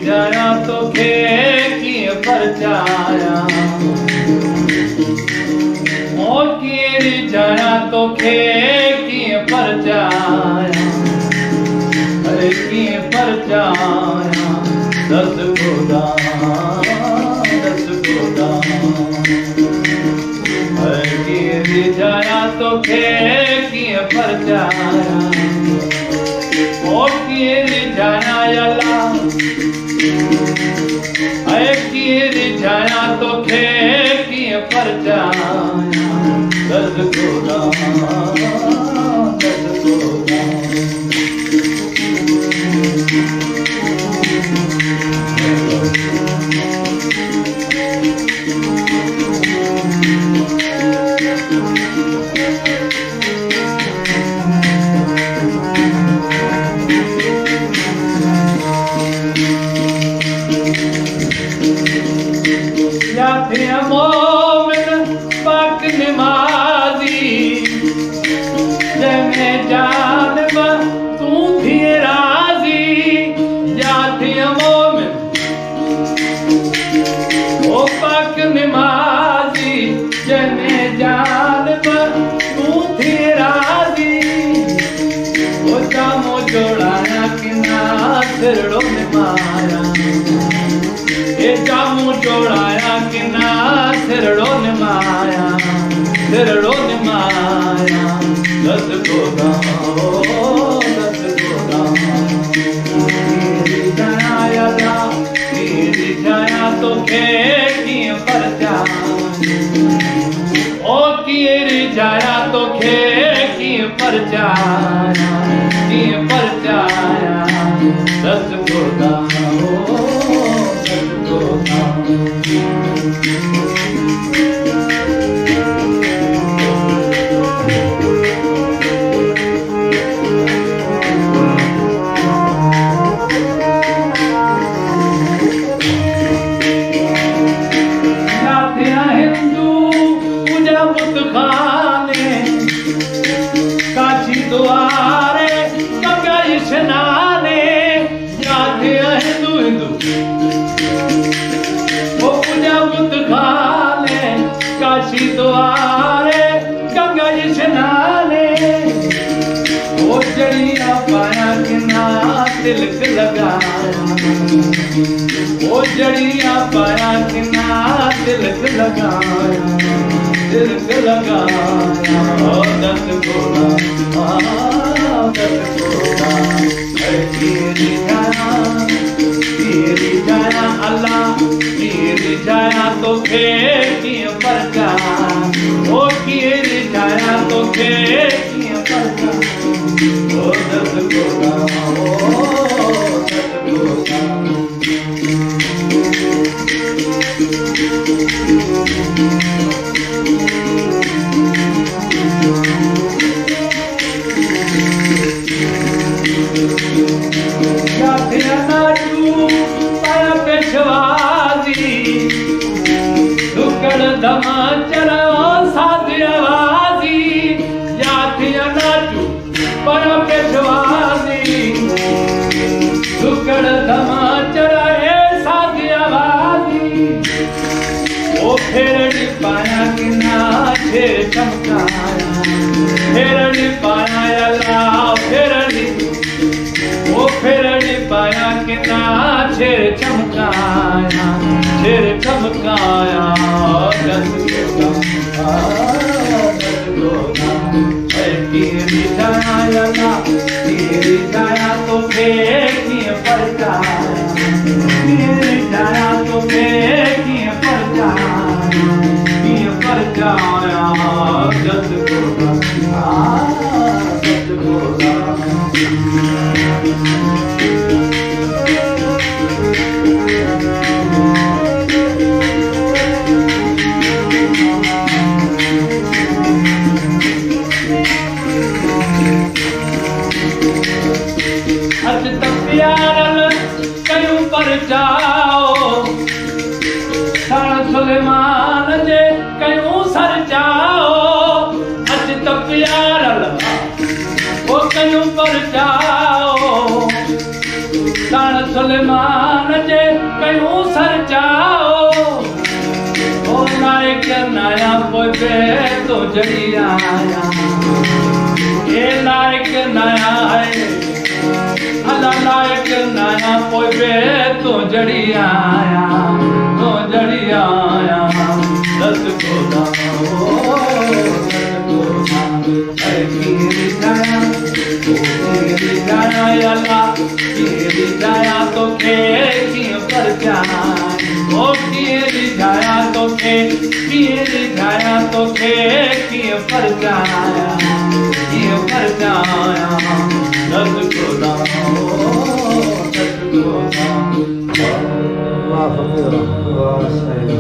जाया तो की परचाया ओ की जाया तो की परचाया अरे की परचाया दस खुदा अरे की जाया तो की परचाया ओ की जाया अल्लाह जाया तो की परचाया दस खुदा या थे मोमिन पाक नमाजी जमे जानब तू थी राजी या थे मोमिन ओ पाक नमाजी जमे जानब तू थी राजी ओ जामो जोड़ाया किना सिरड़ो में माया ए जामू जोड़ाया किना सिरड़ो ने माया दस खुदा तेरी जाया तो की परचाया ओ की जाया तो की परचाया दस खुदा हिंदू पूजा बुत खाने काशी द्वारे गंगा स्नाने जाते हिंदू वो पूजा बुत खाने काशी द्वारे गंगा स्नाने वो जड़िया पाया किना तिलक लगाया वो जड़िया पाया किना तिलक लगाया दस घोड़ा तेरी जाया अल्लाह तेरी जाया तो की परचाया ओ की जाया तो की परचाया ओ दस घोड़ा पाया पेशवाजी दुकड़ धमा चलो साधी आवाजी जातिया नाचू पाया पेशवाजी दुकड़ धमा चला साधी आवाजी ओ फेरड़ी पाया कि नाचे चमकाया फेरड़ी पाया अल्लाह फेरड़ी ओ फेरड़ी पाया कि नाचे चमकाया तेरी जाया तो की परचाया तेरी जाया तो की परचाया दस घोड़ा अज तक प्यारल परचाओ साण सुलेमान जे कयूं सरचाओ अच त प्यार ओ कयूं परचाओ साण सुलेमान जे कयूं सरचाओ ओ नायक नया पोइ तो जड़ी आया ये नायक नया है अल्लाह नायक नया पोइ तो जड़ी आया दस गोदा जाया तो के ओ जाया तो परचाया दस गोदा वाह फकीर वाह सही